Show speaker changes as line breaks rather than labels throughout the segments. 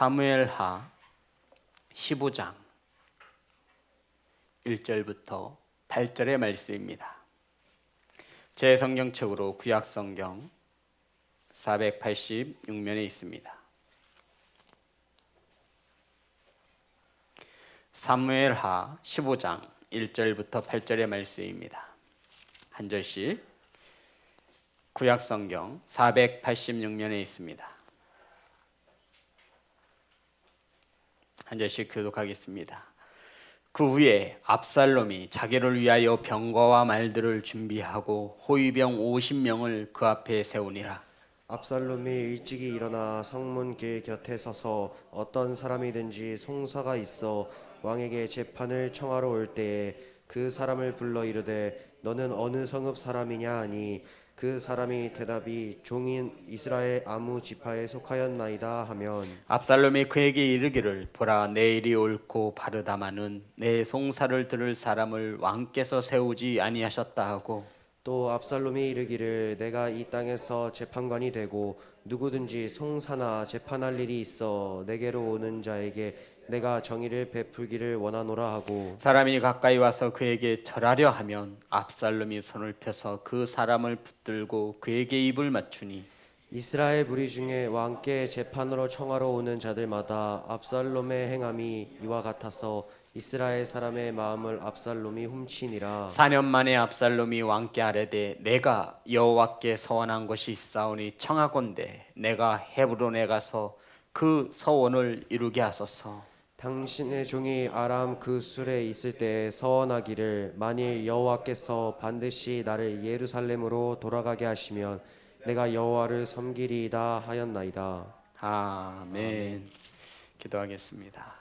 사무엘하 15장 1절부터 8절의 말씀입니다. 제 성경책으로 구약성경 486면에 있습니다. 사무엘하 15장 1절부터 8절의 말씀입니다. 한 절씩 구약성경 486면에 있습니다. 한 절씩 교독하겠습니다. 그 후에 압살롬이 자기를 위하여 병거와 말들을 준비하고 호위병 50명을 그 앞에 세우니라.
압살롬이 일찍이 일어나 성문 길 곁에 서서 어떤 사람이든지 송사가 있어 왕에게 재판을 청하러 올 때에 그 사람을 불러 이르되 너는 어느 성읍 사람이냐 하니 그 사람이 대답이 종인 이스라엘 아무 지파에 속하였나이다 하면
압살롬이 그에게 이르기를 보라 내일이 옳고 바르다마는 내 송사를 들을 사람을 왕께서 세우지 아니하셨다 하고
또 압살롬이 이르기를 내가 이 땅에서 재판관이 되고 누구든지 송사나 재판할 일이 있어 내게로 오는 자에게 내가 정의를 베풀기를 원하노라 하고
사람이 가까이 와서 그에게 절하려 하면 압살롬이 손을 펴서 그 사람을 붙들고 그에게 입을 맞추니
이스라엘 무리 중에 왕께 재판으로 청하러 오는 자들마다 압살롬의 행함이 이와 같아서 이스라엘 사람의 마음을 압살롬이 훔치니라.
4년 만에 압살롬이 왕께 아뢰되 내가 여호와께 서원한 것이 있사오니 청하건대 내가 헤브론에 가서 그 서원을 이루게 하소서.
당신의 종이 아람 그 술에 있을 때 서원하기를 만일 여호와께서 반드시 나를 예루살렘으로 돌아가게 하시면 내가 여호와를 섬기리이다 하였나이다.
아멘. 기도하겠습니다.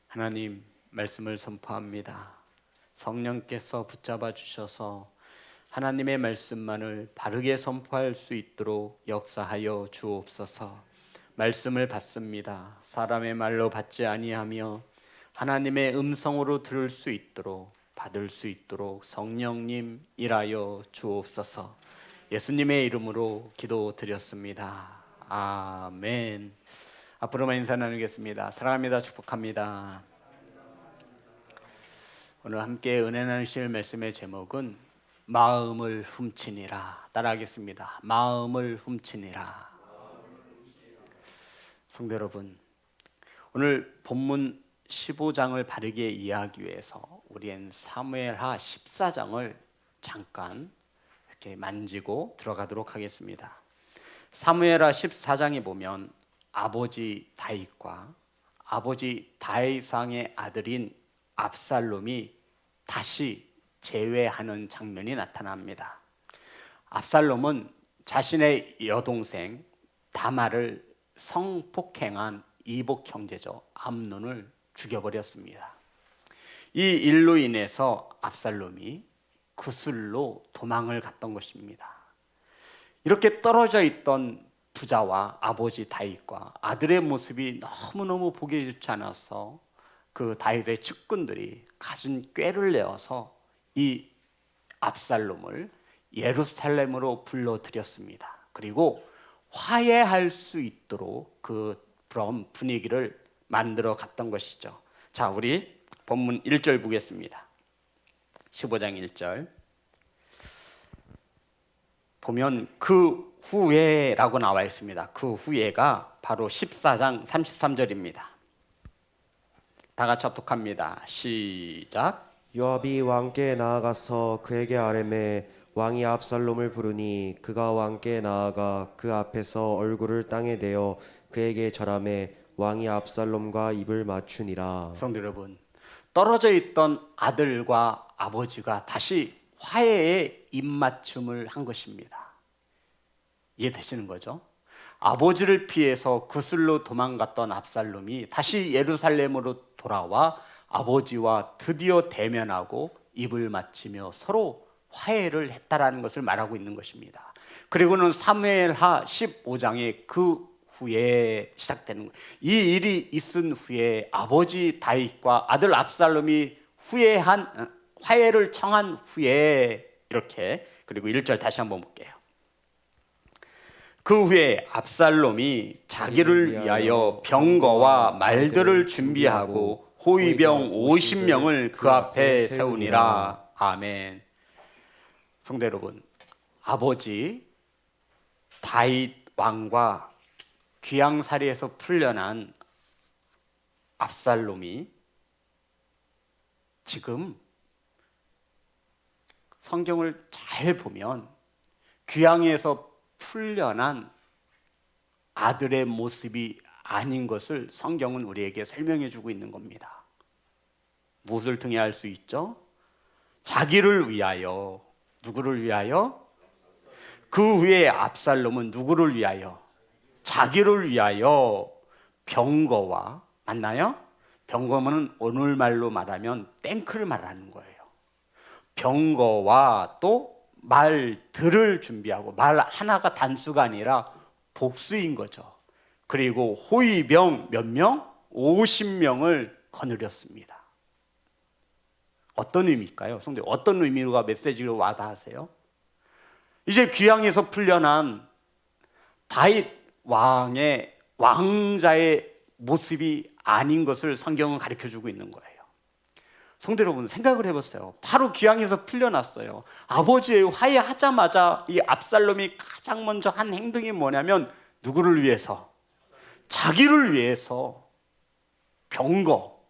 하나님 말씀을 선포합니다. 성령께서 붙잡아 주셔서 하나님의 말씀만을 바르게 선포할 수 있도록 역사하여 주옵소서. 말씀을 받습니다. 사람의 말로 받지 아니하며 하나님의 음성으로 들을 수 있도록 받을 수 있도록 성령님 일하여 주옵소서. 예수님의 이름으로 기도드렸습니다. 아멘. 앞으로만 인사 나누겠습니다. 사랑합니다. 축복합니다. 오늘 함께 은혜 나누실 말씀의 제목은 마음을 훔치니라. 따라하겠습니다. 마음을 훔치니라. 성도 여러분, 오늘 본문 15장을 바르게 이해하기 위해서 우리는 사무엘하 14장을 잠깐 이렇게 만지고 들어가도록 하겠습니다. 사무엘하 14장에 보면 아버지 다윗과 아버지 다윗 왕의 아들인 압살롬이 다시 재회하는 장면이 나타납니다. 압살롬은 자신의 여동생 다말을 성폭행한 이복 형제죠. 암논을 죽여버렸습니다. 이 일로 인해서 압살롬이 구슬로 도망을 갔던 것입니다. 이렇게 떨어져 있던 부자와 아버지 다윗과 아들의 모습이 너무너무 보기 좋지 않아서 그 다윗의 측근들이 가진 꾀를 내어서 이 압살롬을 예루살렘으로 불러들였습니다. 그리고 화해할 수 있도록 그런 분위기를 만들어 갔던 것이죠. 자, 우리 본문 1절 보겠습니다. 15장 1절 보면 그 후에라고 나와 있습니다. 그 후에가 바로 14장 33절입니다. 다 같이 합독합니다. 시작.
요압이 왕께 나아가서 그에게 아뢰매 왕이 압살롬을 부르니 그가 왕께 나아가 그 앞에서 얼굴을 땅에 대어 그에게 절하매 왕이 압살롬과 입을 맞추니라.
성도 여러분, 떨어져 있던 아들과 아버지가 다시 화해의 입맞춤을 한 것입니다. 이해되시는 거죠? 아버지를 피해서 구슬로 도망갔던 압살롬이 다시 예루살렘으로 돌아와 아버지와 드디어 대면하고 입을 맞추며 서로 화해를 했다라는 것을 말하고 있는 것입니다. 그리고는 사무엘하 15장에 그 후에 시작되는 거예요. 이 일이 있은 후에 아버지 다윗과 아들 압살롬이 화해를 청한 후에 이렇게. 그리고 1절 다시 한번 볼게요. 그 후에 압살롬이 자기를 위하여 병거와 말들을 준비하고 호위병 50명을 그 앞에 세우니라. 아멘. 성도 여러분, 아버지 다윗 왕과 귀양살이에서 풀려난 압살롬이 지금 성경을 잘 보면 귀양에서 풀려난 아들의 모습이 아닌 것을 성경은 우리에게 설명해 주고 있는 겁니다. 무엇을 통해 알 수 있죠? 자기를 위하여. 누구를 위하여? 그 후에 압살롬은 누구를 위하여? 자기를 위하여 병거와, 맞나요? 병거는 오늘말로 말하면 탱크를 말하는 거예요. 병거와 또 말들을 준비하고, 말 하나가 단수가 아니라 복수인 거죠. 그리고 호위병 몇 명? 50명을 거느렸습니다. 어떤 의미일까요? 성도, 어떤 의미가 메시지로 와닿으세요? 이제 귀양에서 풀려난 다윗 왕의 왕자의 모습이 아닌 것을 성경은 가르쳐주고 있는 거예요. 성도 여러분, 생각을 해보세요. 바로 귀양에서 풀려났어요. 아버지의 화해하자마자 이 압살롬이 가장 먼저 한 행동이 뭐냐면 누구를 위해서? 자기를 위해서 병거,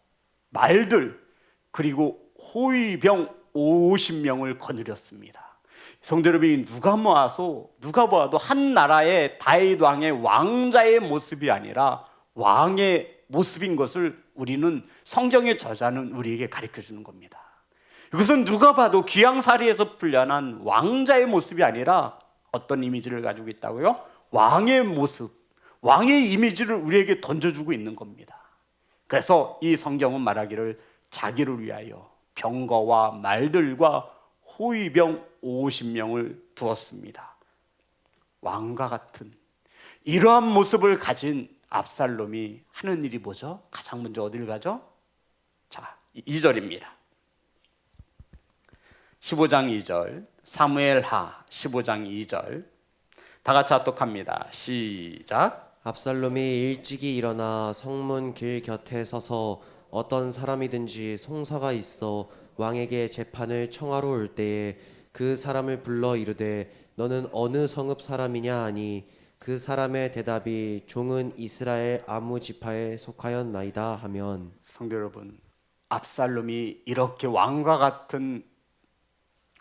말들, 그리고 호위병 50명을 거느렸습니다. 성도 여러분이 누가 봐도 한 나라의 다윗 왕의 왕자의 모습이 아니라 왕의 모습인 것을 우리는, 성경의 저자는 우리에게 가르쳐 주는 겁니다. 이것은 누가 봐도 귀양살이에서 풀려난 왕자의 모습이 아니라 어떤 이미지를 가지고 있다고요? 왕의 모습, 왕의 이미지를 우리에게 던져주고 있는 겁니다. 그래서 이 성경은 말하기를 자기를 위하여 병거와 말들과 호위병 50명을 두었습니다. 왕과 같은 이러한 모습을 가진 압살롬이 하는 일이 뭐죠? 가장 먼저 어디를 가죠? 자, 2절입니다. 15장 2절, 사무엘하 15장 2절, 다 같이 합독합니다. 시작.
압살롬이 일찍이 일어나 성문 길 곁에 서서 어떤 사람이든지 송사가 있어 왕에게 재판을 청하러 올 때에 그 사람을 불러 이르되 너는 어느 성읍 사람이냐 하니 그 사람의 대답이 종은 이스라엘 아무 지파에 속하였나이다 하면.
성도 여러분, 압살롬이 이렇게 왕과 같은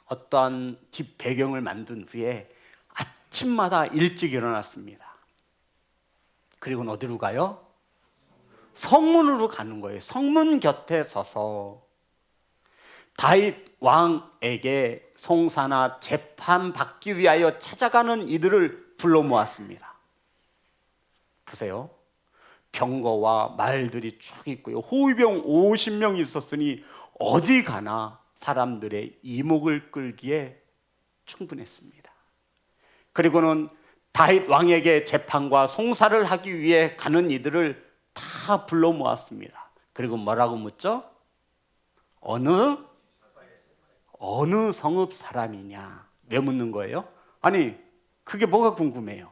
어떠한 집 배경을 만든 후에 아침마다 일찍 일어났습니다. 그리고 어디로 가요? 성문으로 가는 거예요. 성문 곁에 서서 다윗 왕에게 송사나 재판 받기 위하여 찾아가는 이들을 불러 모았습니다. 보세요. 병거와 말들이 쭉 있고요. 호위병 50명 있었으니 어디 가나 사람들의 이목을 끌기에 충분했습니다. 그리고는 다윗 왕에게 재판과 송사를 하기 위해 가는 이들을 다 불러 모았습니다. 그리고 뭐라고 묻죠? 어느 성읍 사람이냐? 왜 묻는 거예요? 아니, 그게 뭐가 궁금해요?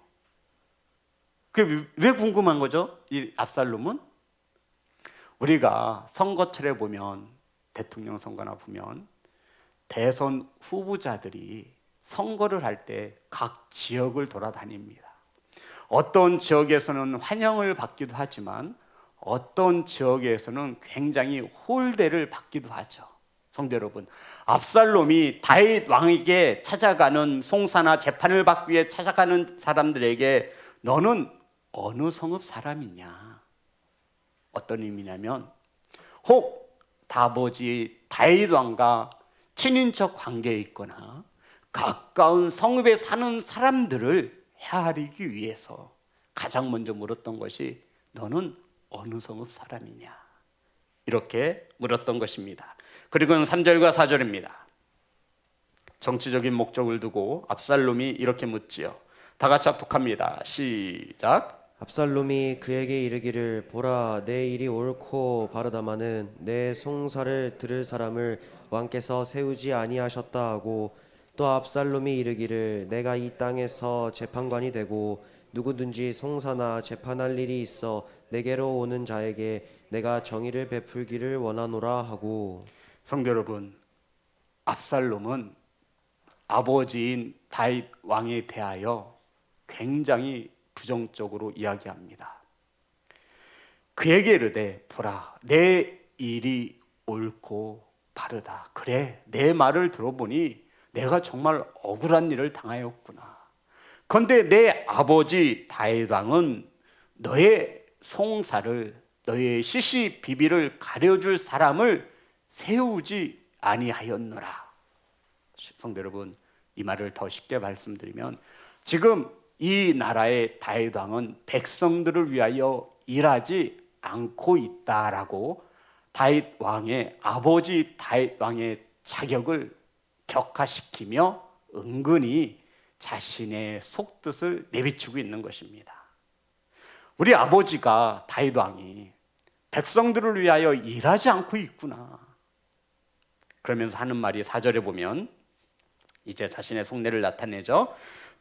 그게 왜 궁금한 거죠? 이 압살롬은? 우리가 선거철에 보면, 대통령 선거나 보면 대선 후보자들이 선거를 할 때 각 지역을 돌아다닙니다. 어떤 지역에서는 환영을 받기도 하지만 어떤 지역에서는 굉장히 홀대를 받기도 하죠. 성도 여러분, 압살롬이 다윗 왕에게 찾아가는 송사나 재판을 받기 위해 찾아가는 사람들에게 너는 어느 성읍 사람이냐? 어떤 의미냐면 혹 아버지 다윗 왕과 친인척 관계에 있거나 가까운 성읍에 사는 사람들을 헤아리기 위해서 가장 먼저 물었던 것이 너는 어느 성읍 사람이냐? 이렇게 물었던 것입니다. 그리고는 3절과 4절입니다. 정치적인 목적을 두고 압살롬이 이렇게 묻지요. 다 같이 합독합니다. 시작.
압살롬이 그에게 이르기를 보라 내 일이 옳고 바르다마는 내 송사를 들을 사람을 왕께서 세우지 아니하셨다 하고 또 압살롬이 이르기를 내가 이 땅에서 재판관이 되고 누구든지 송사나 재판할 일이 있어 내게로 오는 자에게 내가 정의를 베풀기를 원하노라 하고.
성도 여러분, 압살롬은 아버지인 다윗 왕에 대하여 굉장히 부정적으로 이야기합니다. 그에게 이르되 보라, 내 일이 옳고 바르다. 그래, 내 말을 들어보니 내가 정말 억울한 일을 당하였구나. 그런데 내 아버지 다윗 왕은 너의 송사를, 너의 시시 비비를 가려줄 사람을 세우지 아니하였노라. 성도 여러분, 이 말을 더 쉽게 말씀드리면 지금 이 나라의 다윗 왕은 백성들을 위하여 일하지 않고 있다라고 다윗 왕의 아버지 다윗 왕의 자격을 격하시키며 은근히 자신의 속뜻을 내비치고 있는 것입니다. 우리 아버지가 다윗 왕이 백성들을 위하여 일하지 않고 있구나. 그러면서 하는 말이 4절에 보면 이제 자신의 속내를 나타내죠.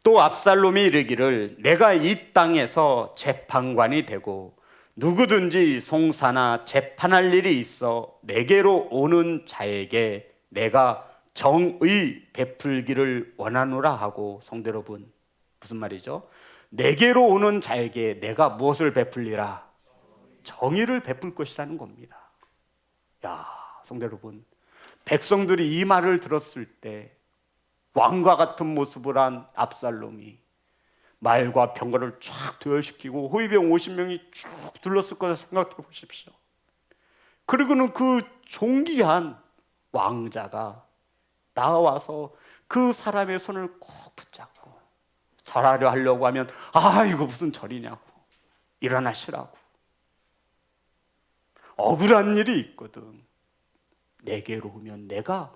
또 압살롬이 이르기를 내가 이 땅에서 재판관이 되고 누구든지 송사나 재판할 일이 있어 내게로 오는 자에게 내가 정의 베풀기를 원하노라 하고. 성도 여러분, 무슨 말이죠? 내게로 오는 자에게 내가 무엇을 베풀리라? 정의를 베풀 것이라는 겁니다. 야, 성도 여러분, 백성들이 이 말을 들었을 때 왕과 같은 모습을 한 압살롬이 말과 병거를 쫙 도열시키고 호위병 50명이 쭉 둘렀을 거라 생각해 보십시오. 그리고는 그 존귀한 왕자가 나와서 그 사람의 손을 꼭 붙잡고 절하려 하려고 하면 이거 무슨 절이냐고, 일어나시라고, 억울한 일이 있거든, 내게로 오면 내가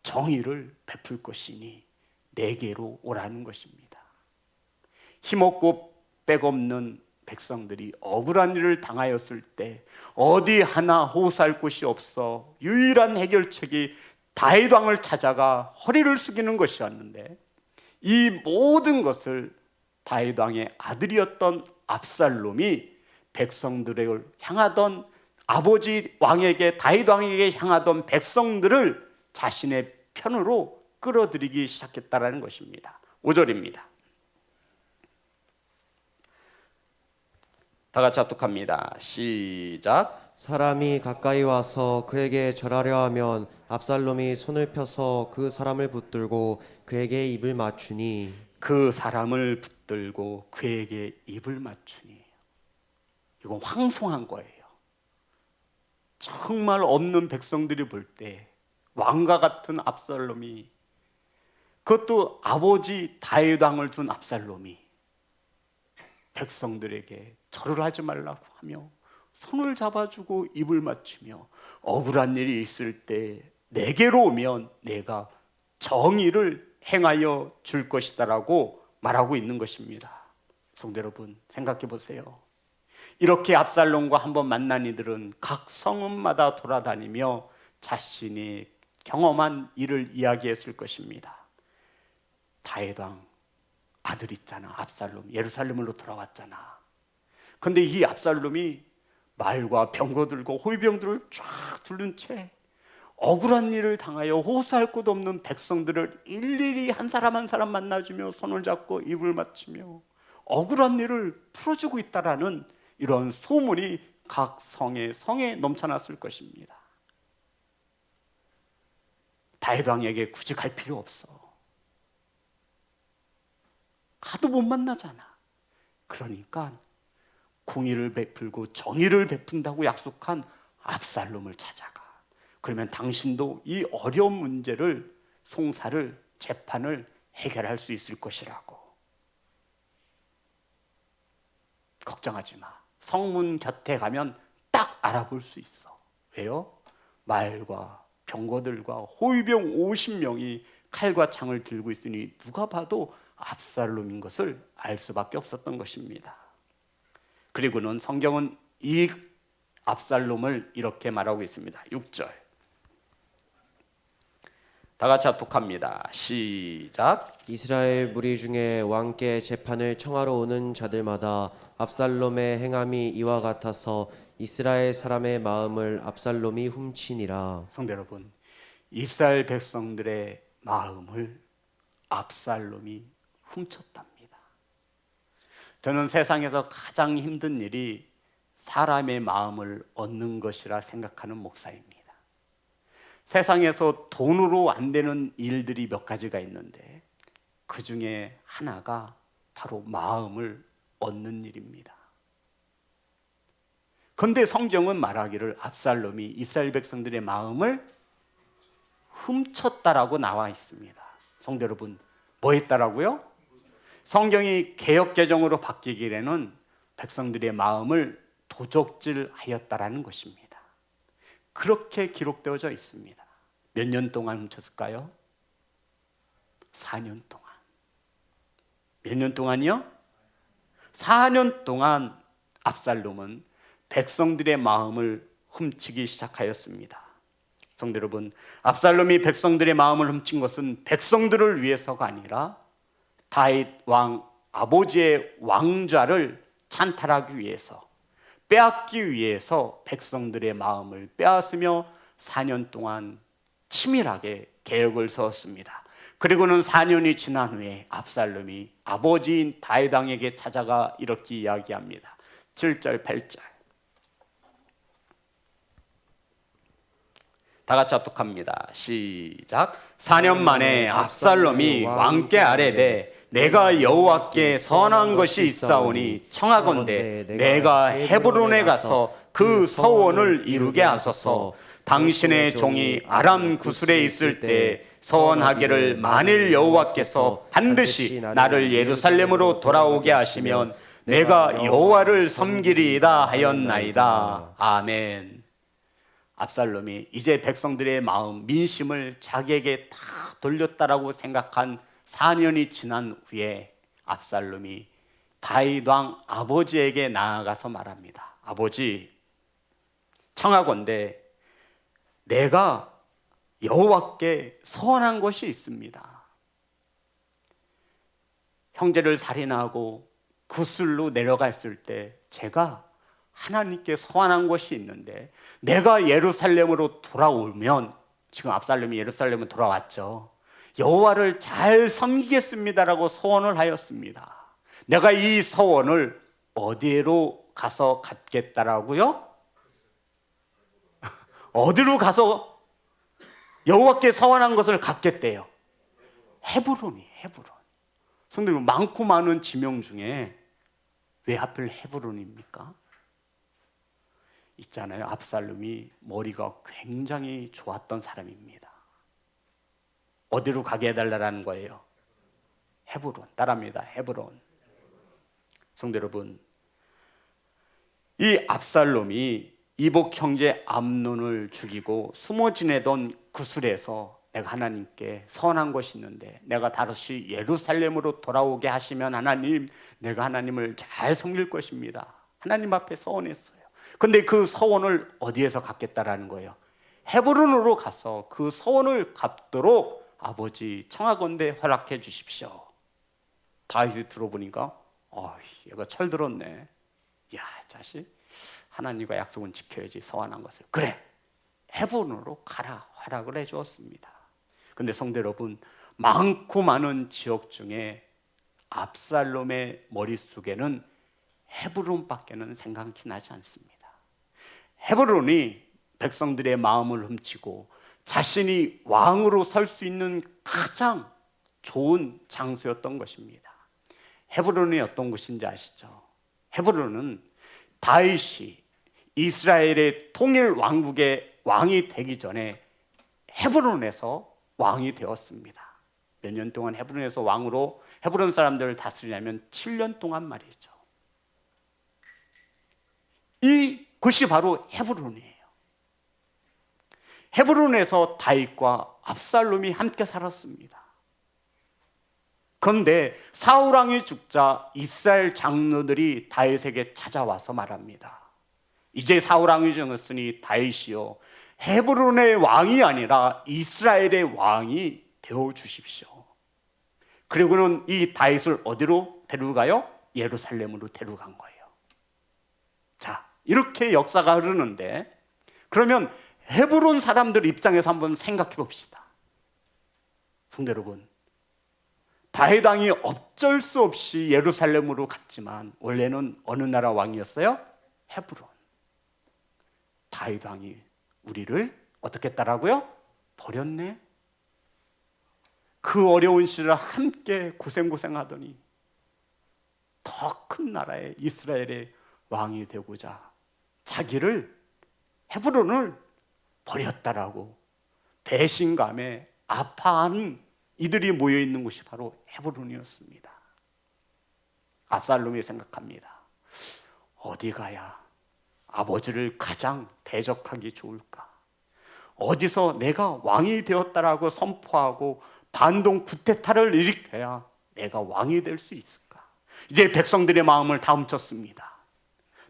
정의를 베풀 것이니 내게로 오라는 것입니다. 힘없고 백없는 백성들이 억울한 일을 당하였을 때 어디 하나 호소할 곳이 없어 유일한 해결책이 다윗 왕을 찾아가 허리를 숙이는 것이었는데, 이 모든 것을 다윗 왕의 아들이었던 압살롬이 백성들을 향하던, 아버지 왕에게, 다윗 왕에게 향하던 백성들을 자신의 편으로 끌어들이기 시작했다라는 것입니다. 5절입니다. 다 같이 합독합니다. 시작.
사람이 가까이 와서 그에게 절하려 하면 압살롬이 손을 펴서 그 사람을 붙들고 그에게 입을 맞추니.
그 사람을 붙들고 그에게 입을 맞추니. 이건 황송한 거예요. 정말 없는 백성들이 볼 때 왕과 같은 압살롬이, 그것도 아버지 다윗 왕을 둔 압살롬이 백성들에게 절을 하지 말라고 하며 손을 잡아주고 입을 맞추며 억울한 일이 있을 때 내게로 오면 내가 정의를 행하여 줄 것이다라고 말하고 있는 것입니다. 성도 여러분, 생각해 보세요. 이렇게 압살롬과 한번 만난 이들은 각 성읍마다 돌아다니며 자신이 경험한 일을 이야기했을 것입니다. 다윗 왕 아들 있잖아, 압살롬, 예루살렘으로 돌아왔잖아. 근데 이 압살롬이 말과 병거 들고 호위병들을 쫙 두른 채 억울한 일을 당하여 호소할 곳 없는 백성들을 일일이 한 사람 한 사람 만나주며 손을 잡고 입을 맞추며 억울한 일을 풀어주고 있다라는 이런 소문이 각 성에 넘쳐났을 것입니다. 다윗 왕에게 굳이 갈 필요 없어. 가도 못 만나잖아. 그러니까 공의를 베풀고 정의를 베푼다고 약속한 압살롬을 찾아가. 그러면 당신도 이 어려운 문제를, 송사를, 재판을 해결할 수 있을 것이라고. 걱정하지 마. 성문 곁에 가면 딱 알아볼 수 있어. 왜요? 말과 병거들과 호위병 50명이 칼과 창을 들고 있으니 누가 봐도 압살롬인 것을 알 수밖에 없었던 것입니다. 그리고는 성경은 이 압살롬을 이렇게 말하고 있습니다. 6절. 다 같이 합독합니다. 시작.
이스라엘 무리 중에 왕께 재판을 청하러 오는 자들마다 압살롬의 행함이 이와 같아서 이스라엘 사람의 마음을 압살롬이 훔치니라.
성도 여러분, 이스라엘 백성들의 마음을 압살롬이 훔쳤답니다. 저는 세상에서 가장 힘든 일이 사람의 마음을 얻는 것이라 생각하는 목사입니다. 세상에서 돈으로 안 되는 일들이 몇 가지가 있는데 그 중에 하나가 바로 마음을 얻는 일입니다. 그런데 성경은 말하기를 압살롬이 이스라엘 백성들의 마음을 훔쳤다라고 나와 있습니다. 성도 여러분, 뭐 했다라고요? 성경이 개역개정으로 바뀌기에는 백성들의 마음을 도적질하였다라는 것입니다. 그렇게 기록되어져 있습니다. 몇 년 동안 훔쳤을까요? 4년 동안. 몇 년 동안이요? 4년 동안 압살롬은 백성들의 마음을 훔치기 시작하였습니다. 성도 여러분, 압살롬이 백성들의 마음을 훔친 것은 백성들을 위해서가 아니라 다윗 왕 아버지의 왕좌를 찬탈하기 위해서, 빼앗기 위해서 백성들의 마음을 빼앗으며 4년 동안 치밀하게 계획을 세웠습니다. 그리고는 4년이 지난 후에 압살롬이 아버지인 다윗 왕에게 찾아가 이렇게 이야기합니다. 7절 8절 다 같이 합독합니다. 시작. 4년 만에 압살롬이 왕께 아뢰되 내가 여호와께 선한 것이 있사오니 청하건대 내가 헤브론에 가서 그 서원을 이루게 하소서. 당신의 종이 아람 구술에 있을 때 서원하기를 만일 여호와께서 반드시 나를 예루살렘으로 돌아오게 하시면 내가 여호와를 섬기리이다 하였나이다. 아멘. 압살롬이 이제 백성들의 마음, 민심을 자기에게 다 돌렸다라고 생각한 4년이 지난 후에 압살롬이 다윗 왕 아버지에게 나아가서 말합니다. 아버지, 청하건대 내가 여호와께 서원한 것이 있습니다. 형제를 살인하고 구슬로 내려갔을 때 제가 하나님께 서원한 것이 있는데 내가 예루살렘으로 돌아오면, 지금 압살롬이 예루살렘으로 돌아왔죠. 여호와를 잘 섬기겠습니다라고 서원을 하였습니다. 내가 이 서원을 어디로 가서 갚겠다라고요? 어디로 가서 여호와께 서원한 것을 갚겠대요? 헤브론이, 헤브론. 성도 여러분, 많고 많은 지명 중에 왜 하필 헤브론입니까? 있잖아요, 압살롬이 머리가 굉장히 좋았던 사람입니다. 어디로 가게 해달라는 거예요? 헤브론. 따라합니다. 헤브론. 성도 여러분, 이 압살롬이 이복 형제 암논을 죽이고 숨어 지내던 구술에서 내가 하나님께 서원한 것이 있는데 내가 다시 예루살렘으로 돌아오게 하시면 하나님, 내가 하나님을 잘 섬길 것입니다. 하나님 앞에 서원했어요. 근데 그 서원을 어디에서 갚겠다라는 거예요? 헤브론으로 가서 그 서원을 갚도록 아버지 청하건대 허락해 주십시오. 다윗이 들어보니까 얘가 철들었네. 야, 자식, 하나님과 약속은 지켜야지, 서원한 것을. 그래, 헤브론으로 가라 허락을 해 주었습니다. 근데 성도 여러분, 많고 많은 지역 중에 압살롬의 머릿속에는 헤브론밖에는 생각이 나지 않습니다. 헤브론이 백성들의 마음을 훔치고 자신이 왕으로 설 수 있는 가장 좋은 장소였던 것입니다. 헤브론이 어떤 곳인지 아시죠? 헤브론은 다윗이 이스라엘의 통일 왕국의 왕이 되기 전에 헤브론에서 왕이 되었습니다. 몇 년 동안 헤브론에서 왕으로 헤브론 사람들을 다스리냐면 7년 동안 말이죠. 이 곳이 바로 헤브론이에요. 헤브론에서 다윗과 압살롬이 함께 살았습니다. 그런데 사울 왕이 죽자 이스라엘 장로들이 다윗에게 찾아와서 말합니다. 이제 사울 왕이 죽었으니 다윗이요, 헤브론의 왕이 아니라 이스라엘의 왕이 되어 주십시오. 그리고는 이 다윗을 어디로 데려가요? 예루살렘으로 데려간 거예요. 자, 이렇게 역사가 흐르는데, 그러면 헤브론 사람들 입장에서 한번 생각해 봅시다. 성도 여러분, 다윗 왕이 어쩔 수 없이 예루살렘으로 갔지만 원래는 어느 나라 왕이었어요? 헤브론. 다윗 왕이 우리를 어떻게 했다라고요? 버렸네. 그 어려운 시절을 함께 고생하더니 더 큰 나라의 이스라엘의 왕이 되고자 자기를, 헤브론을 버렸다라고 배신감에 아파하는 이들이 모여 있는 곳이 바로 헤브론이었습니다. 압살롬이 생각합니다. 어디 가야 아버지를 가장 대적하기 좋을까? 어디서 내가 왕이 되었다라고 선포하고 반동 쿠데타를 일으켜야 내가 왕이 될 수 있을까? 이제 백성들의 마음을 다 훔쳤습니다.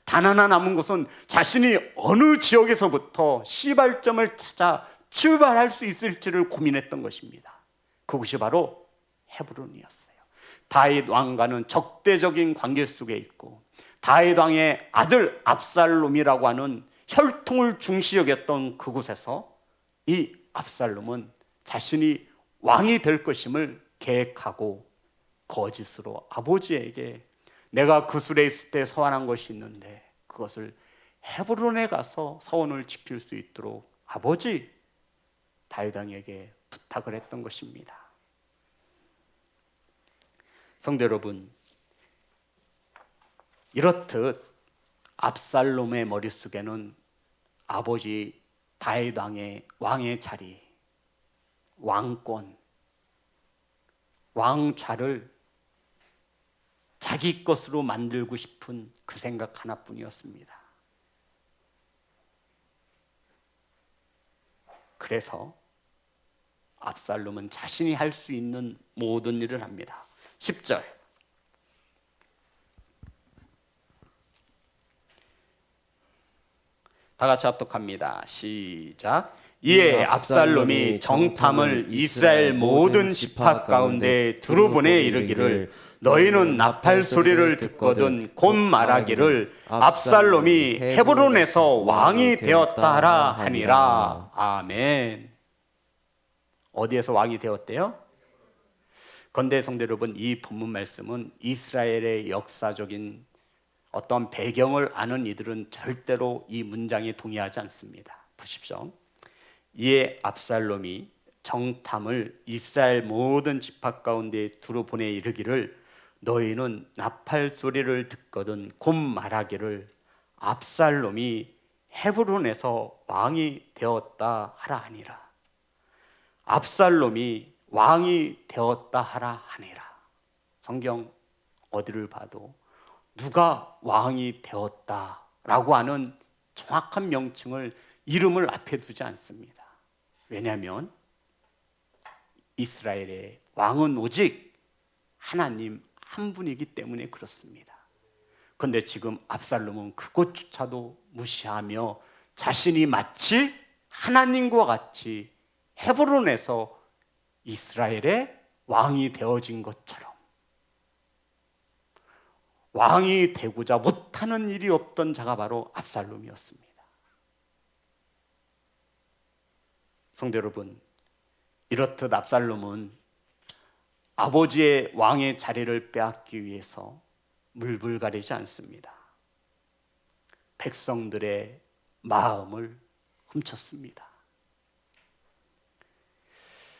단 하나 남은 것은 자신이 어느 지역에서부터 시발점을 찾아 출발할 수 있을지를 고민했던 것입니다. 그곳이 바로 헤브론이었어요. 다윗 왕과는 적대적인 관계 속에 있고 다윗 왕의 아들 압살롬이라고 하는 혈통을 중시 여겼던 그곳에서 이 압살롬은 자신이 왕이 될 것임을 계획하고 거짓으로 아버지에게 내가 그술에 있을 때 서원한 것이 있는데 그것을 헤브론에 가서 서원을 지킬 수 있도록 아버지 다윗 왕에게 부탁을 했던 것입니다. 성도 여러분, 이렇듯 압살롬의 머릿속에는 아버지 다윗 왕의 자리, 왕권, 왕좌를 자기 것으로 만들고 싶은 그 생각 하나뿐이었습니다. 그래서 압살롬은 자신이 할 수 있는 모든 일을 합니다. 10절 다 같이 합독합니다. 시작. 이에 압살롬이 정탐을 이스라엘 모든 지파 가운데 두루 보내 이르기를 너희는 나팔 소리를 듣거든 곧 말하기를 압살롬이 헤브론에서 왕이 되었다 하라 하니라. 아멘. 어디에서 왕이 되었대요? 그런데 성도 여러분, 이 본문 말씀은 이스라엘의 역사적인 어떤 배경을 아는 이들은 절대로 이 문장에 동의하지 않습니다. 보십시오. 이에 압살롬이 정탐을 이스라엘 모든 지파 가운데 두루 보내 이르기를 너희는 나팔 소리를 듣거든 곧 말하기를 압살롬이 헤브론에서 왕이 되었다 하라 하니라. 압살롬이 왕이 되었다 하라 하니라. 성경 어디를 봐도 누가 왕이 되었다라고 하는 정확한 명칭을, 이름을 앞에 두지 않습니다. 왜냐하면 이스라엘의 왕은 오직 하나님 한 분이기 때문에 그렇습니다. 그런데 지금 압살롬은 그것조차도 무시하며 자신이 마치 하나님과 같이 헤브론에서 이스라엘의 왕이 되어진 것처럼 왕이 되고자 못하는 일이 없던 자가 바로 압살롬이었습니다. 성도 여러분, 이렇듯 압살롬은 아버지의 왕의 자리를 빼앗기 위해서 물불 가리지 않습니다. 백성들의 마음을 훔쳤습니다.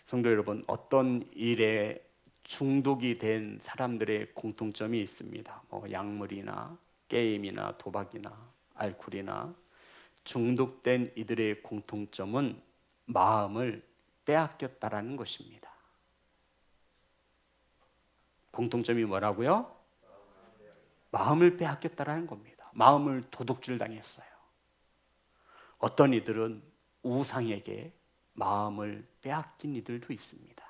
성도 여러분, 어떤 일에 중독이 된 사람들의 공통점이 있습니다. 약물이나 게임이나 도박이나 알코올이나 중독된 이들의 공통점은 마음을 빼앗겼다라는 것입니다. 공통점이 뭐라고요? 마음을 빼앗겼다라는 겁니다. 마음을 도둑질 당했어요. 어떤 이들은 우상에게 마음을 빼앗긴 이들도 있습니다.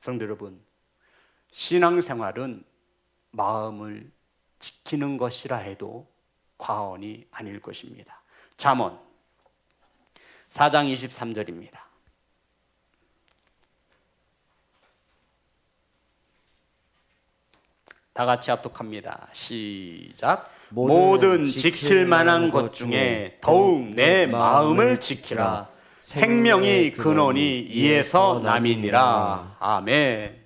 성도 여러분, 신앙생활은 마음을 지키는 것이라 해도 과언이 아닐 것입니다. 잠언 4장 23절입니다. 다 같이 합독합니다. 시작. 모든 지킬 만한 것 중에 더욱 내 마음을 지키라. 생명의 근원이 이에서 남이니라. 아멘.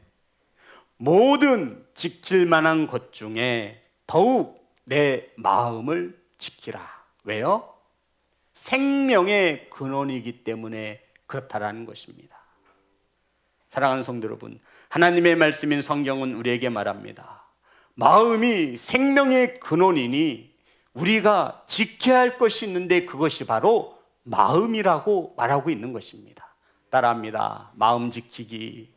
모든 지킬 만한 것 중에 더욱 내 마음을 지키라. 왜요? 생명의 근원이기 때문에 그렇다라는 것입니다. 사랑하는 성도 여러분, 하나님의 말씀인 성경은 우리에게 말합니다. 마음이 생명의 근원이니 우리가 지켜야 할 것이 있는데 그것이 바로 마음이라고 말하고 있는 것입니다. 따라합니다. 마음 지키기.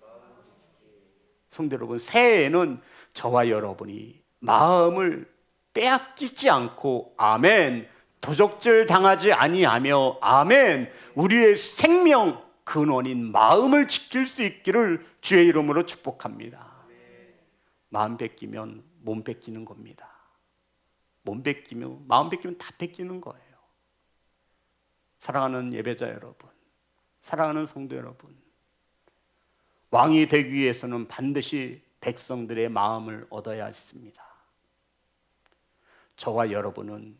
성도 여러분, 새해에는 저와 여러분이 마음을 빼앗기지 않고 아멘, 도적질 당하지 아니하며 아멘, 우리의 생명 근원인 마음을 지킬 수 있기를 주의 이름으로 축복합니다. 마음 뺏기면 몸 뺏기는 겁니다. 몸 뺏기면, 마음 뺏기면 다 뺏기는 거예요. 사랑하는 예배자 여러분, 사랑하는 성도 여러분, 왕이 되기 위해서는 반드시 백성들의 마음을 얻어야 했습니다. 저와 여러분은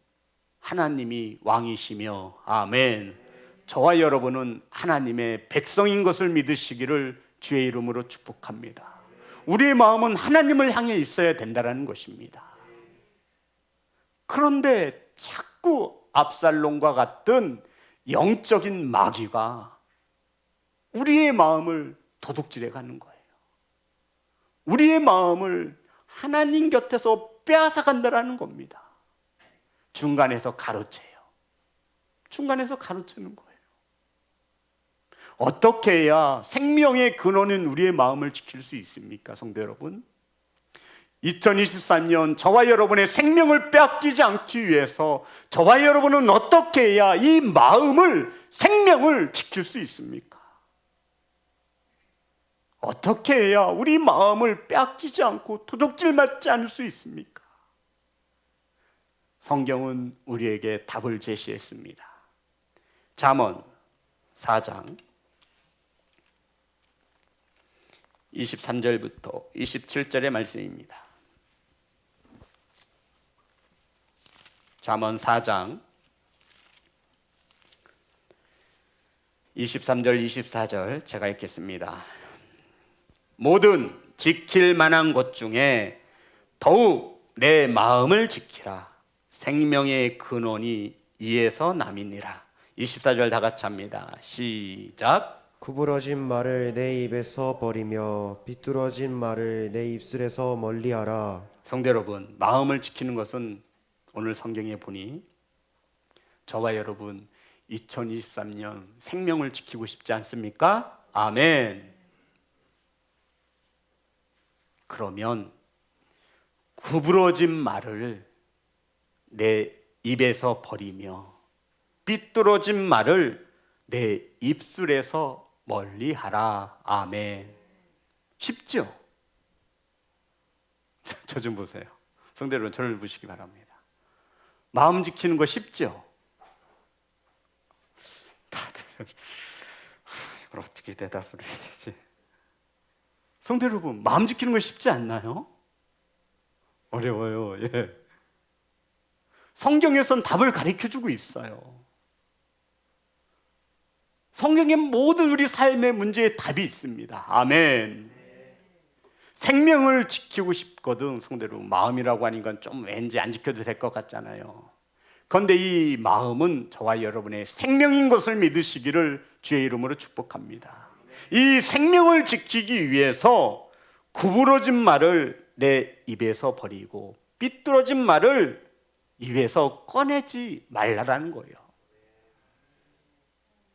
하나님이 왕이시며 아멘, 저와 여러분은 하나님의 백성인 것을 믿으시기를 주의 이름으로 축복합니다. 우리의 마음은 하나님을 향해 있어야 된다는 것입니다. 그런데 자꾸 압살롬과 같은 영적인 마귀가 우리의 마음을 도둑질해 가는 거예요. 우리의 마음을 하나님 곁에서 빼앗아 간다는 겁니다. 중간에서 가로채요. 중간에서 가로채는 거예요. 어떻게 해야 생명의 근원인 우리의 마음을 지킬 수 있습니까, 성도 여러분? 2023년 저와 여러분의 생명을 빼앗기지 않기 위해서 저와 여러분은 어떻게 해야 이 마음을, 생명을 지킬 수 있습니까? 어떻게 해야 우리 마음을 빼앗기지 않고 도둑질 맞지 않을 수 있습니까? 성경은 우리에게 답을 제시했습니다. 잠언 4장 23절부터 27절의 말씀입니다. 잠언 4장 23절 24절 제가 읽겠습니다. 모든 지킬 만한 것 중에 더욱 내 마음을 지키라. 생명의 근원이 이에서 남이니라. 24절 다 같이 합니다. 시작.
구부러진 말을 내 입에서 버리며 비뚤어진 말을 내 입술에서 멀리하라.
성도 여러분, 마음을 지키는 것은 오늘 성경에 보니 저와 여러분 2023년 생명을 지키고 싶지 않습니까? 아멘. 그러면 구부러진 말을 내 입에서 버리며 삐뚤어진 말을 내 입술에서 멀리하라. 아멘. 쉽죠? 저 좀 보세요. 성도 여러분, 저를 보시기 바랍니다. 마음 지키는 거 쉽죠? 다들 이걸 어떻게 대답을 해야 되지? 성도 여러분, 마음 지키는 거 쉽지 않나요? 어려워요. 예. 성경에선 답을 가르쳐주고 있어요. 성경에 모든 우리 삶의 문제에 답이 있습니다. 아멘. 생명을 지키고 싶거든. 성도 여러분, 마음이라고 하니까 좀 왠지 안 지켜도 될 것 같잖아요. 그런데 이 마음은 저와 여러분의 생명인 것을 믿으시기를 주의 이름으로 축복합니다. 이 생명을 지키기 위해서 구부러진 말을 내 입에서 버리고 삐뚤어진 말을 입에서 꺼내지 말라라는 거예요.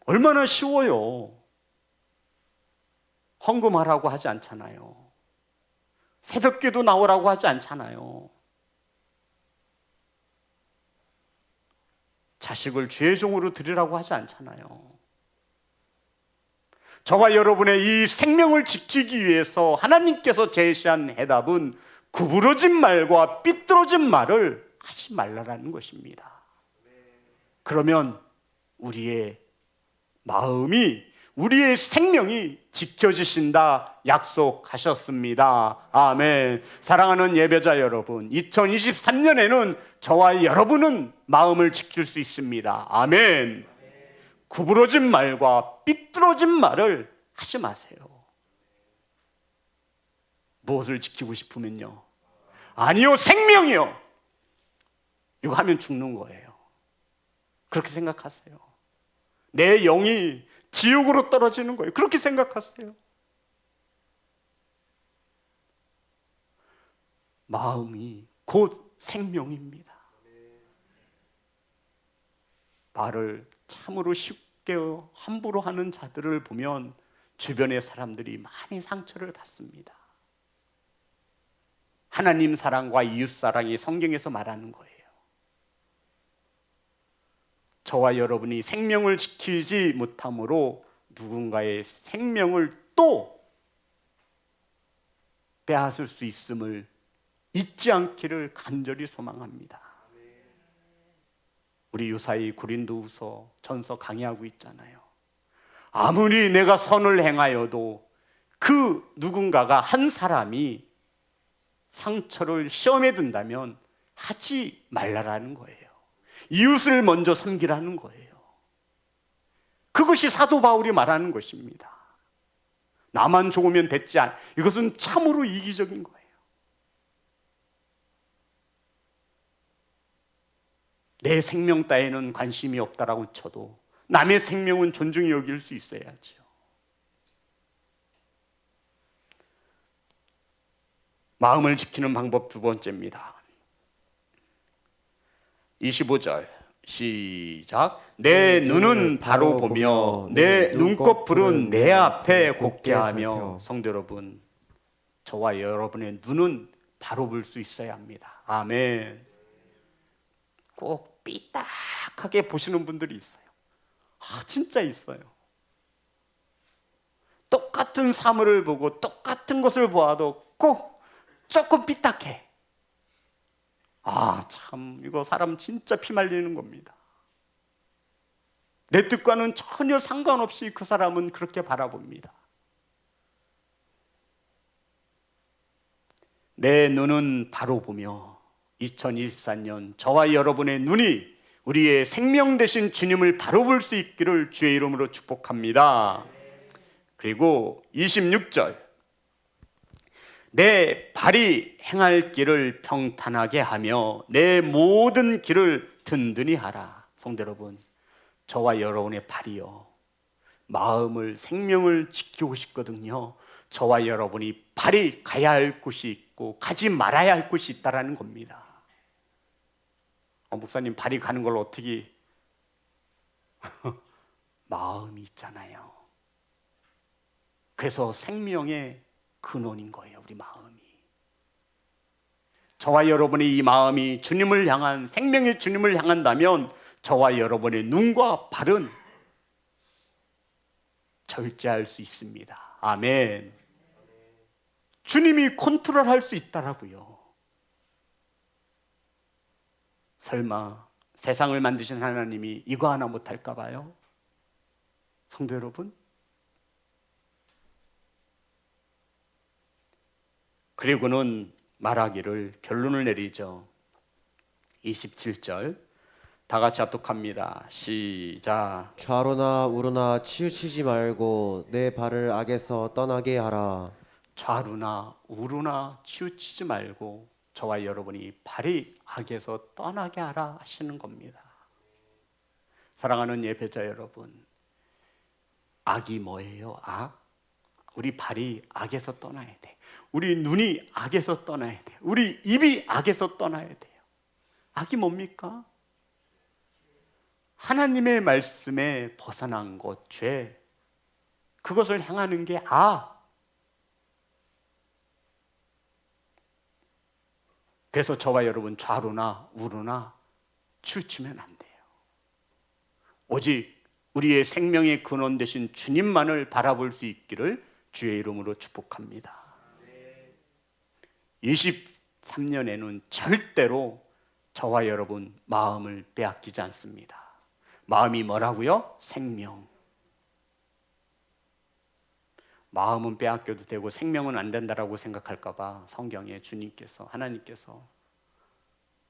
얼마나 쉬워요. 헌금하라고 하지 않잖아요. 새벽기도 나오라고 하지 않잖아요. 자식을 주의 종으로 드리라고 하지 않잖아요. 저와 여러분의 이 생명을 지키기 위해서 하나님께서 제시한 해답은 구부러진 말과 삐뚤어진 말을 하지 말라라는 것입니다. 그러면 우리의 마음이, 우리의 생명이 지켜지신다 약속하셨습니다. 아멘. 사랑하는 예배자 여러분, 2023년에는 저와 여러분은 마음을 지킬 수 있습니다. 아멘. 구부러진 말과 삐뚤어진 말을 하지 마세요. 무엇을 지키고 싶으면요? 아니요, 생명이요. 이거 하면 죽는 거예요. 그렇게 생각하세요. 내 영이 지옥으로 떨어지는 거예요. 그렇게 생각하세요. 마음이 곧 생명입니다. 말을 참으로 쉽게 함부로 하는 자들을 보면 주변의 사람들이 많이 상처를 받습니다. 하나님 사랑과 이웃 사랑이 성경에서 말하는 거예요. 저와 여러분이 생명을 지키지 못함으로 누군가의 생명을 또 빼앗을 수 있음을 잊지 않기를 간절히 소망합니다. 우리 유사히 고린도후서 전서 강의하고 있잖아요. 아무리 내가 선을 행하여도 그 누군가가, 한 사람이 상처를 시험에 든다면 하지 말라라는 거예요. 이웃을 먼저 섬기라는 거예요. 그것이 사도 바울이 말하는 것입니다. 나만 좋으면 됐지 않. 이것은 참으로 이기적인 거예요. 내 생명 따위는 관심이 없다라고 쳐도 남의 생명은 존중히 여길 수 있어야죠. 마음을 지키는 방법 두 번째입니다. 25절 시작. 내 눈은 바로 보며 내 눈꺼풀은 내 앞에 곱게 하며. 성도 여러분, 저와 여러분의 눈은 바로 볼 수 있어야 합니다. 아멘. 꼭 삐딱하게 보시는 분들이 있어요. 진짜 있어요. 똑같은 사물을 보고 똑같은 것을 보아도 꼭 조금 삐딱해. 참 이거 사람 진짜 피 말리는 겁니다. 내 뜻과는 전혀 상관없이 그 사람은 그렇게 바라봅니다. 내 눈은 바로 보며 2024년 저와 여러분의 눈이 우리의 생명 되신 주님을 바로 볼 수 있기를 주의 이름으로 축복합니다. 그리고 26절 내 발이 행할 길을 평탄하게 하며 내 모든 길을 든든히 하라. 성도 여러분, 저와 여러분의 발이요, 마음을, 생명을 지키고 싶거든요. 저와 여러분이 발이 가야 할 곳이 있고 가지 말아야 할 곳이 있다라는 겁니다. 목사님, 발이 가는 걸 어떻게 마음이 있잖아요. 그래서 생명의 근원인 거예요, 우리 마음이. 저와 여러분의 이 마음이 주님을 향한, 생명의 주님을 향한다면 저와 여러분의 눈과 발은 절제할 수 있습니다. 아멘. 주님이 컨트롤할 수 있다라고요. 설마 세상을 만드신 하나님이 이거 하나 못할까 봐요? 성도 여러분, 그리고는 말하기를, 결론을 내리죠. 27절 다 같이 합독합니다. 시작.
좌로나 우로나 치우치지 말고 내 발을 악에서 떠나게 하라.
좌루나 우루나 치우치지 말고 저와 여러분이 발이 악에서 떠나게 하라 하시는 겁니다. 사랑하는 예배자 여러분, 악이 뭐예요? 악? 우리 발이 악에서 떠나야 돼. 우리 눈이 악에서 떠나야 돼. 우리 입이 악에서 떠나야 돼요. 악이 뭡니까? 하나님의 말씀에 벗어난 것, 죄, 그것을 행하는 게 악. 그래서 저와 여러분 좌로나 우로나 치우치면 안 돼요. 오직 우리의 생명의 근원 되신 주님만을 바라볼 수 있기를 주의 이름으로 축복합니다. 23년에는 절대로 저와 여러분 마음을 빼앗기지 않습니다. 마음이 뭐라고요? 생명. 마음은 빼앗겨도 되고 생명은 안 된다라고 생각할까 봐 성경에 주님께서, 하나님께서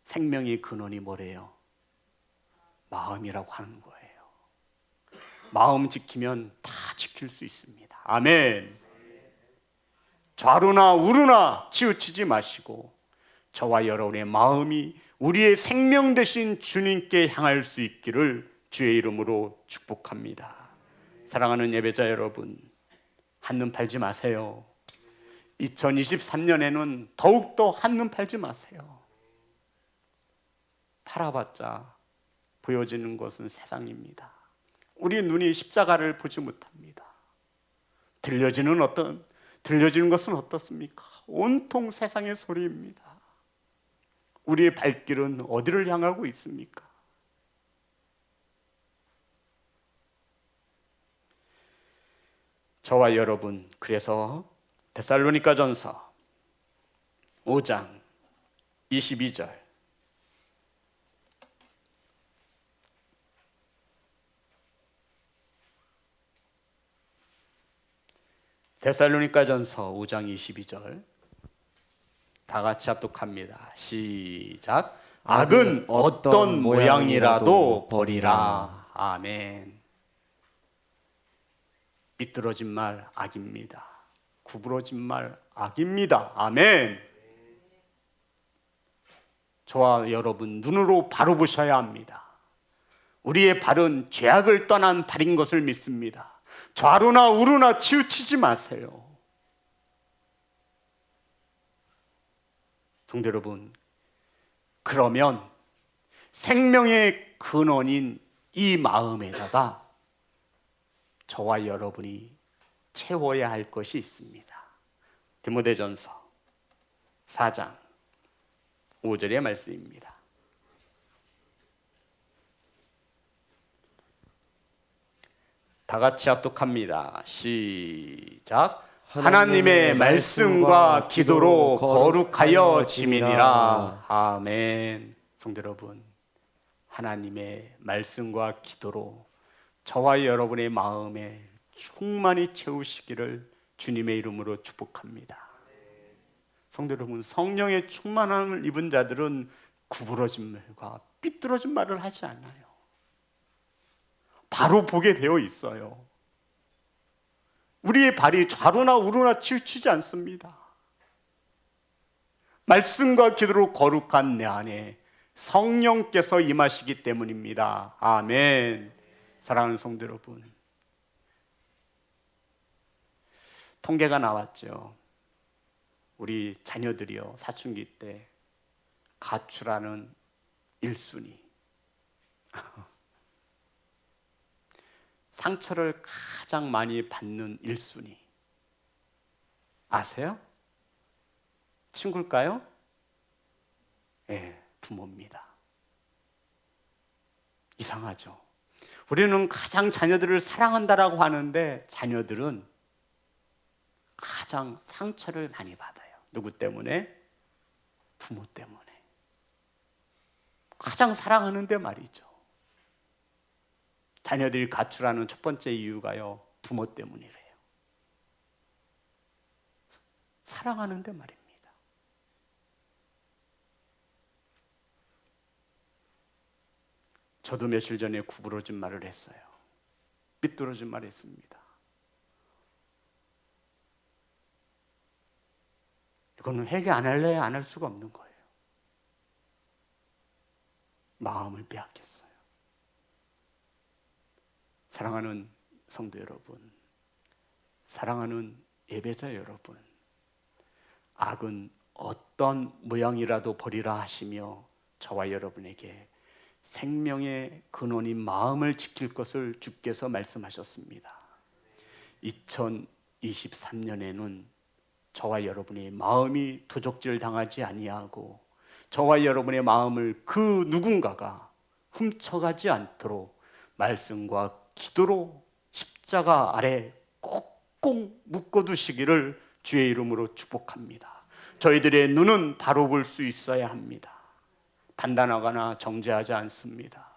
생명의 근원이 뭐래요? 마음이라고 하는 거예요. 마음 지키면 다 지킬 수 있습니다. 아멘. 좌루나 우루나 치우치지 마시고 저와 여러분의 마음이 우리의 생명 되신 주님께 향할 수 있기를 주의 이름으로 축복합니다. 사랑하는 예배자 여러분, 한눈 팔지 마세요. 2023년에는 더욱더 한눈 팔지 마세요. 팔아봤자 보여지는 것은 세상입니다. 우리 눈이 십자가를 보지 못합니다. 들려지는 것은 어떻습니까? 온통 세상의 소리입니다. 우리의 발길은 어디를 향하고 있습니까? 저와 여러분, 그래서 데살로니가전서 5장 22절, 데살로니가전서 5장 22절 다 같이 합독합니다. 시작. 악은 어떤 모양이라도 버리라. 아멘. 삐뚤어진 말 악입니다. 구부러진 말 악입니다. 아멘. 저와 여러분 눈으로 바로 보셔야 합니다. 우리의 발은 죄악을 떠난 발인 것을 믿습니다. 좌루나 우루나 치우치지 마세요. 성도 여러분, 그러면 생명의 근원인 이 마음에다가 저와 여러분이 채워야 할 것이 있습니다. 디모데전서 4장 5절의 말씀입니다. 다 같이 합독합니다. 시작. 하나님의 말씀과 기도로 거룩하여 지미니라. 아멘. 성도 여러분, 하나님의 말씀과 기도로 저와 여러분의 마음에 충만히 채우시기를 주님의 이름으로 축복합니다. 성도 여러분, 성령의 충만함을 입은 자들은 구부러진 말과 삐뚤어진 말을 하지 않아요. 바로 보게 되어 있어요. 우리의 발이 좌루나 우루나 치우치지 않습니다. 말씀과 기도로 거룩한 내 안에 성령께서 임하시기 때문입니다. 아멘. 사랑하는 성도 여러분, 통계가 나왔죠. 우리 자녀들이요, 사춘기 때 가출하는 1순위, 상처를 가장 많이 받는 1순위 아세요? 친구일까요? 네, 부모입니다. 이상하죠? 우리는 가장 자녀들을 사랑한다라고 하는데 자녀들은 가장 상처를 많이 받아요. 누구 때문에? 부모 때문에. 가장 사랑하는데 말이죠. 자녀들이 가출하는 첫 번째 이유가요, 부모 때문이래요. 사랑하는데 말입니다. 저도 며칠 전에 구부러진 말을 했어요. 삐뚤어진 말을 했습니다. 이거는 회개 안 할래야 안 할 수가 없는 거예요. 마음을 빼앗겼어요. 사랑하는 성도 여러분, 사랑하는 예배자 여러분, 악은 어떤 모양이라도 버리라 하시며 저와 여러분에게 생명의 근원인 마음을 지킬 것을 주께서 말씀하셨습니다. 2023년에는 저와 여러분의 마음이 도적질 당하지 아니하고 저와 여러분의 마음을 그 누군가가 훔쳐가지 않도록 말씀과 기도로 십자가 아래 꼭꼭 묶어두시기를 주의 이름으로 축복합니다. 저희들의 눈은 바로 볼 수 있어야 합니다. 판단하거나 정죄하지 않습니다.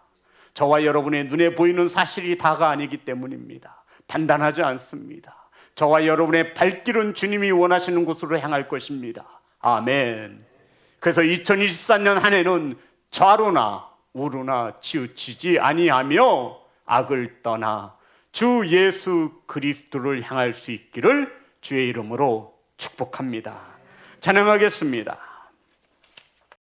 저와 여러분의 눈에 보이는 사실이 다가 아니기 때문입니다. 판단하지 않습니다. 저와 여러분의 발길은 주님이 원하시는 곳으로 향할 것입니다. 아멘. 그래서 2024년 한 해는 좌로나 우로나 치우치지 아니하며 악을 떠나 주 예수 그리스도를 향할 수 있기를 주의 이름으로 축복합니다. 찬양하겠습니다.